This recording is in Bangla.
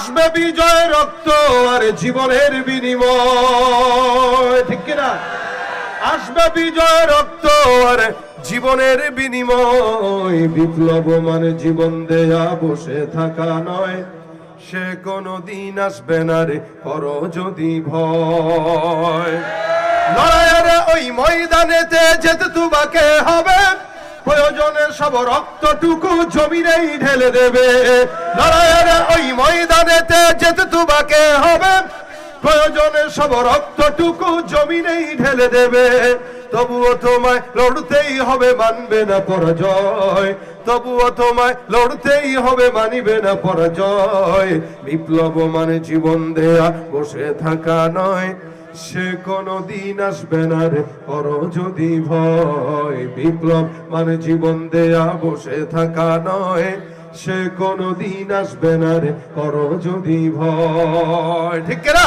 আসবে বিজয় রক্ত আর জীবনের বিনিময়, ঠিক কিনা? আসবে বিজয় রক্ত আর জীবনের বিনিময়। বিপ্লব মানে জীবন দেয়া বসে থাকা নয়, সে কোনো দিন আসবে না রে করো যদি ভয়। লড়াইয়ের ওই ময়দানেতে যেতে তোমাকে হবে, প্রয়োজনে সব রক্তটুকু জমিনেই ঢেলে দেবে। লড়াইয়ের ওই ময়দানেতে যেতে তোমাকে হবে, প্রয়োজনে সব রক্তটুকু জমিনেই ঢেলে দেবে। তবুও তোমায় লড়তেই হবে, মানবে না পরাজয়। তবুও তোমায় লড়তেই হবে, মানিবে না পরাজয়। বিপ্লব মানে জীবন দেয়া বসে থাকা নয়, সে কোনো দিন আসবে না রে করো যদি ভয়। বিপ্লব মানে জীবন দেয়া বসে থাকা নয়, সে কোনো দিন আসবে না রে করো যদি ভয়, ঠিক কিনা?